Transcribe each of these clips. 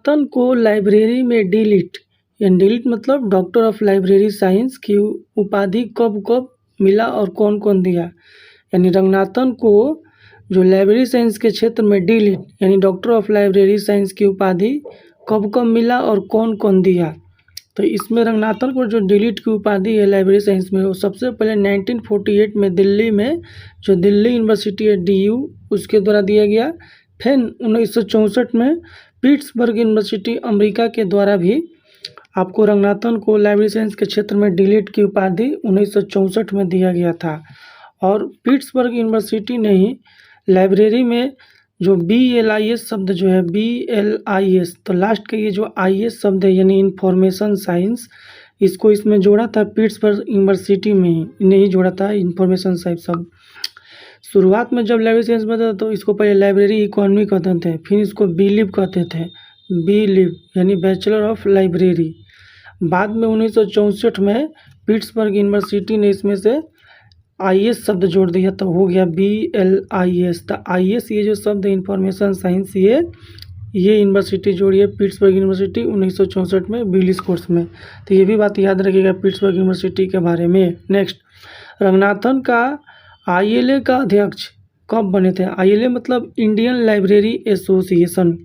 रंगनाथन को लाइब्रेरी में डिलीट मतलब डॉक्टर ऑफ लाइब्रेरी साइंस की उपाधि कब कब मिला और कौन कौन दिया। यानी रंगनाथन को जो लाइब्रेरी साइंस के क्षेत्र में डिलीट यानी डॉक्टर ऑफ लाइब्रेरी साइंस की उपाधि कब कब मिला और कौन कौन दिया। तो इसमें रंगनाथन को जो डिलीट की उपाधि है लाइब्रेरी साइंस में, वो सबसे पहले 1948 में दिल्ली में जो दिल्ली यूनिवर्सिटी है DU उसके द्वारा दिया गया। फिर 1964 में पिट्सबर्ग यूनिवर्सिटी अमेरिका के द्वारा भी आपको रंगनाथन को लाइब्रेरी साइंस के क्षेत्र में डिलीट की उपाधि 1964 में दिया गया था। और पिट्सबर्ग यूनिवर्सिटी ने ही लाइब्रेरी में जो BLIS शब्द जो है BLIS, तो लास्ट का ये जो IS शब्द है यानी इंफॉर्मेशन साइंस, इसको इसमें जोड़ा था पिट्सबर्ग यूनिवर्सिटी में ही नहीं जोड़ा था इंफॉर्मेशन साइंस शब्द। शुरुआत में जब लाइब्रेरी साइंस में था तो इसको पहले लाइब्रेरी इकोनॉमी कहते थे, फिर इसको BLIB कहते थे, BLIB यानी बैचलर ऑफ लाइब्रेरी। बाद में 1964 में पिट्सबर्ग यूनिवर्सिटी ने इसमें से IS शब्द जोड़ दिया तो हो गया BLIS। तो IS ये जो शब्द है इंफॉर्मेशन साइंस, ये यूनिवर्सिटी जोड़ी है पिट्सबर्ग यूनिवर्सिटी 1964 में बिलिस कोर्स में। तो ये भी बात याद रखिएगा पिट्सबर्ग यूनिवर्सिटी के बारे में। नेक्स्ट, रंगनाथन का ILA का अध्यक्ष कब बने थे। ILA मतलब इंडियन लाइब्रेरी एसोसिएशन।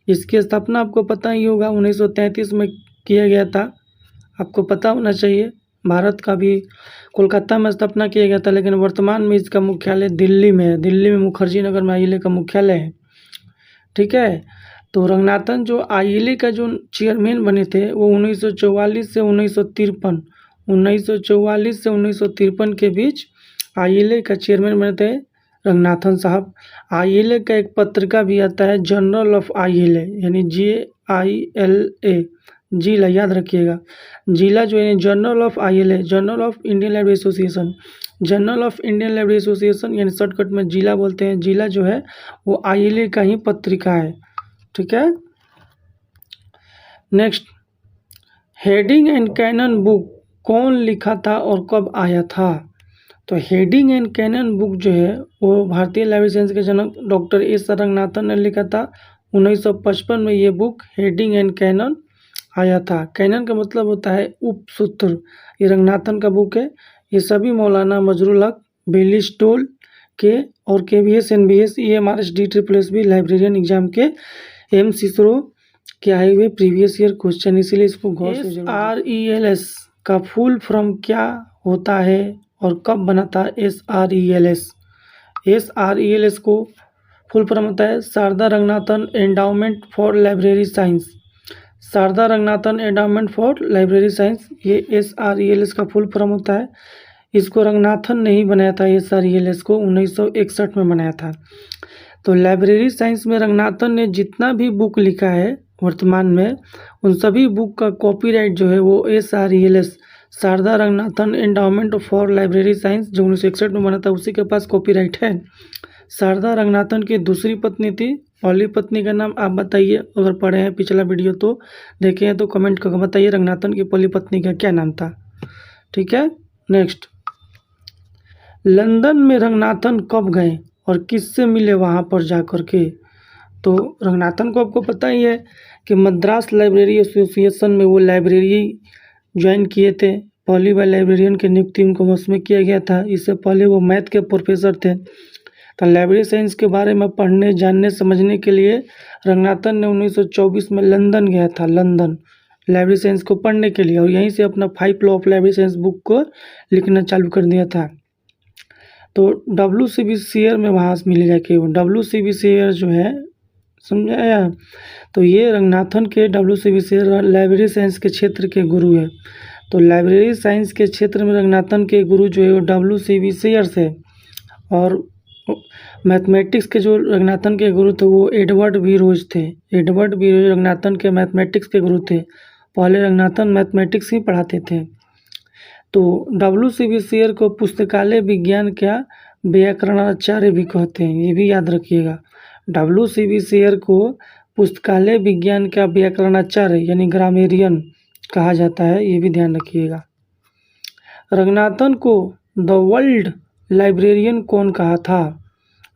इसकी स्थापना आपको पता ही होगा 1933 में किया गया था, आपको पता होना चाहिए। भारत का भी कोलकाता में स्थापना किया गया था, लेकिन वर्तमान में इसका मुख्यालय दिल्ली में है। दिल्ली में मुखर्जी नगर में ILA का मुख्यालय है। ठीक है, तो रंगनाथन जो ILA का जो चेयरमैन बने थे वो 1944 से 1953 के बीच ILA का चेयरमैन बने थे रंगनाथन साहब। ILA का एक पत्रिका भी आता है जर्नल ऑफ ILA यानी JILA, जिला याद रखिएगा। जिला जो है journal of ILA, journal of Indian library association, journal of Indian library association यानी शॉर्टकट में जिला बोलते हैं। जिला जो है वो ILA का ही पत्रिका है। ठीक है, next, heading and canon book कौन लिखा था और कब आया था। तो हेडिंग एंड कैनन बुक जो है वो भारतीय लाइब्रेरी साइंस के जनक डॉक्टर S रंगनाथन ने लिखा था। 1955 में ये बुक हेडिंग एंड कैनन आया था। कैनन का मतलब होता है उपसूत्र। ये रंगनाथन का बुक है। ये सभी मौलाना मजरुल हक, बेली स्टोल के और KVS NBS EMRS DSSS librarian exam के MCSRO के आए हुए प्रीवियस ईयर क्वेश्चन, इसीलिए इसको गौर से SRELS का फुल फॉर्म क्या होता है और कब बना था। SRELS को फुल फॉर्म होता है Sarada Ranganathan Endowment for Library Science. Sarada Ranganathan Endowment for Library Science, ये SRELS का फुल फॉर्म होता है। इसको रंगनाथन ने ही बनाया था। SRELS को 1961 में बनाया था। तो लाइब्रेरी साइंस में रंगनाथन ने जितना भी बुक लिखा है वर्तमान में, उन सभी बुक का कॉपीराइट जो है वो SRELS Sarada Ranganathan Endowment for Library Science जो 1961 में बना था उसी के पास कॉपीराइट है। शारदा रंगनाथन की दूसरी पत्नी थी, पहली पत्नी का नाम आप बताइए। अगर पढ़े हैं पिछला वीडियो तो देखे हैं तो कमेंट करके बताइए रंगनाथन की पहली पत्नी का क्या नाम था। ठीक है, नेक्स्ट, लंदन में रंगनाथन कब गए और किससे मिले वहाँ पर जा कर के। तो रंगनाथन को आपको पता ही है कि मद्रास लाइब्रेरी एसोसिएशन में वो लाइब्रेरी ज्वाइन किए थे। पहली बार लाइब्रेरियन की नियुक्ति उनको उसमें किया गया था। इससे पहले वो मैथ के प्रोफेसर थे। तो लाइब्रेरी साइंस के बारे में पढ़ने, जानने, समझने के लिए रंगनाथन ने 1924 में लंदन गया था, लंदन लाइब्रेरी साइंस को पढ़ने के लिए, और यहीं से अपना 5 law of library science book को लिखना चालू कर दिया था। तो WCB शेयर में वहाँ से मिलेगा कि वो WCB शेयर जो है, समझाया। तो ये रंगनाथन के WCB शेयर लाइब्रेरी साइंस के क्षेत्र के गुरु है। तो लाइब्रेरी साइंस के क्षेत्र में रंगनाथन के गुरु जो है वो WCB शेयर है। और मैथमेटिक्स के जो रंगनाथन के गुरु थे वो एडवर्ड बी रोज थे। एडवर्ड बी रोज रंगनाथन के मैथमेटिक्स के गुरु थे। पहले रंगनाथन मैथमेटिक्स ही पढ़ाते थे। तो WCB शेयर को पुस्तकालय विज्ञान का व्याकरणाचार्य भी कहते हैं, ये भी याद रखिएगा। WCB शेयर को पुस्तकालय विज्ञान का व्याकरणाचार्य यानी ग्रामेरियन कहा जाता है, ये भी ध्यान रखिएगा। रंगनाथन को द वर्ल्ड लाइब्रेरियन कौन कहा था।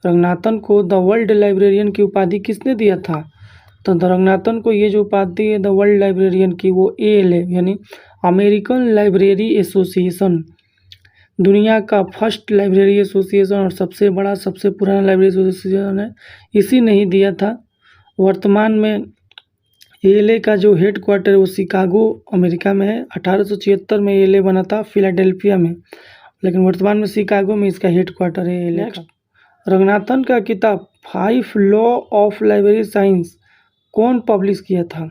रंगनाथन को द वर्ल्ड लाइब्रेरियन की उपाधि किसने दिया था। तो रंगनाथन को ये जो उपाधि है द वर्ल्ड लाइब्रेरियन की, वो ALA यानी अमेरिकन लाइब्रेरी एसोसिएशन, दुनिया का फर्स्ट लाइब्रेरी एसोसिएशन और सबसे बड़ा सबसे पुराना लाइब्रेरी एसोसिएशन है, इसी ने ही दिया था। वर्तमान में ALA का जो हेड क्वार्टर है वो शिकागो अमेरिका में है। 1876 में ALA बना था फिलाडेल्फिया में, लेकिन वर्तमान में शिकागो में इसका हेड क्वार्टर है ALA का। रंगनाथन का किताब 5 लॉ ऑफ लाइब्रेरी साइंस कौन पब्लिश किया था?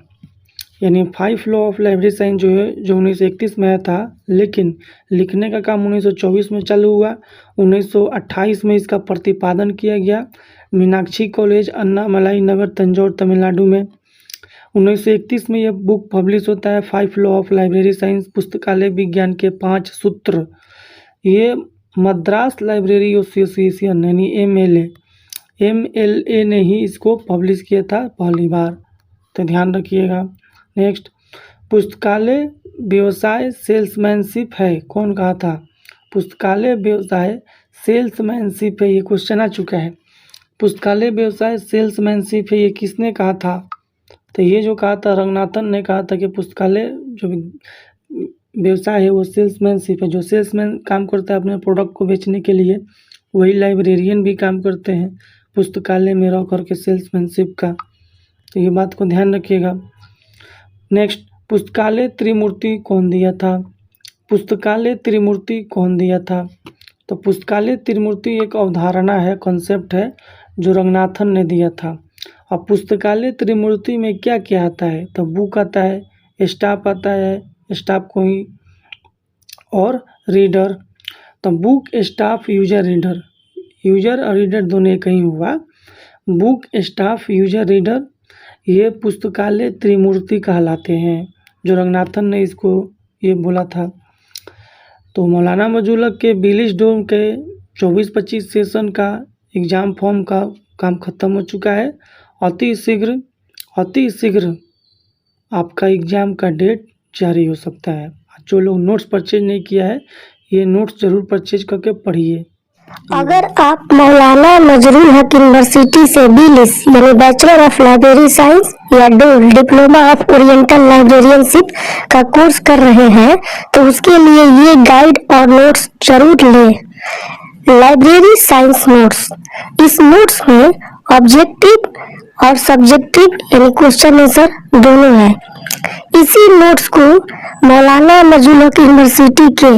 यानी 5 लॉ ऑफ लाइब्रेरी साइंस जो है, जो 1931 में आया था, लेकिन लिखने का काम 1924 में चालू हुआ। 1928 में इसका प्रतिपादन किया गया मीनाक्षी कॉलेज, अन्नामलाई नगर, तंजौर, तमिलनाडु में। 1931 में यह बुक पब्लिश होता है 5 लॉ ऑफ लाइब्रेरी साइंस, पुस्तकालय विज्ञान के 5 सूत्र। ये मद्रास लाइब्रेरी एसोसिएशन यानी MLA ने ही इसको पब्लिश किया था पहली बार, तो ध्यान रखिएगा। नेक्स्ट, पुस्तकालय व्यवसाय सेल्समैनशिप है, कौन कहा था? पुस्तकालय व्यवसाय सेल्समैनशिप है, ये क्वेश्चन आ चुका है। पुस्तकालय व्यवसाय सेल्समैनशिप है, ये किसने कहा था? तो ये जो कहा था रंगनाथन ने कहा था कि पुस्तकालय जो व्यवसाय है वो सेल्समैनशिप है। जो सेल्समैन काम करता है अपने प्रोडक्ट को बेचने के लिए, वही लाइब्रेरियन भी काम करते हैं पुस्तकालय में रह करके सेल्समैनशिप का, तो ये बात को ध्यान रखिएगा। नेक्स्ट, पुस्तकालय त्रिमूर्ति कौन दिया था? पुस्तकालय त्रिमूर्ति कौन दिया था? तो पुस्तकालय त्रिमूर्ति एक अवधारणा है, कॉन्सेप्ट है जो रंगनाथन ने दिया था। अब पुस्तकालय त्रिमूर्ति में क्या क्या आता है? तो बुक आता है, स्टाफ आता है, स्टाफ कोई और रीडर। तो book, staff, user, reader, user और रीडर दोनों एक ही हुआ। बुक, स्टाफ, यूजर, रीडर, ये पुस्तकालय त्रिमूर्ति कहलाते हैं, जो रंगनाथन ने इसको ये बोला था। तो मौलाना मजूलक के बिलिसडोम के 24-25 सेशन का एग्ज़ाम फॉर्म का काम ख़त्म हो चुका है। अति शीघ्र आपका एग्ज़ाम का डेट जारी हो सकता है। जो लोग नोट्स परचेज नहीं किया है, ये नोट्स ज़रूर परचेज करके पढ़िए। अगर आप मौलाना मजरूल हक यूनिवर्सिटी से BLIS यानी बैचलर ऑफ लाइब्रेरी साइंस या DOL diploma of oriental librarianship का कोर्स कर रहे हैं, तो उसके लिए ये गाइड और नोट्स जरूर लें। लाइब्रेरी साइंस नोट्स, इस नोट्स में ऑब्जेक्टिव और सब्जेक्टिव यानी क्वेश्चन आंसर दोनों है। इसी नोट्स को मौलाना मजरूल हक यूनिवर्सिटी के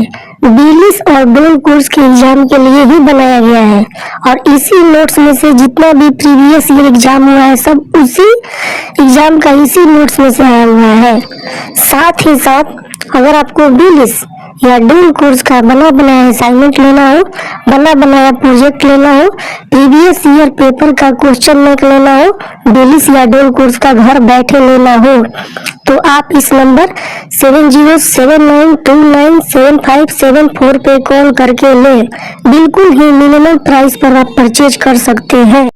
BLIS और DOL कोर्स के एग्जाम के लिए ही बनाया गया है, और इसी नोट्स में से जितना भी प्रीवियस ईयर एग्जाम हुआ है सब उसी एग्जाम का इसी नोट्स में से आया हुआ है। साथ ही साथ अगर आपको BLIS या DOL कोर्स का बना बनाया असाइनमेंट लेना हो, बना बनाया प्रोजेक्ट लेना हो, प्रीवियस ईयर पेपर का क्वेश्चन बैंक लेना हो, BLIS या DOL कोर्स का घर बैठे लेना हो, तो आप इस नंबर 7079297574 पे कॉल करके लें। बिल्कुल ही मिनिमम प्राइस पर आप परचेज कर सकते हैं।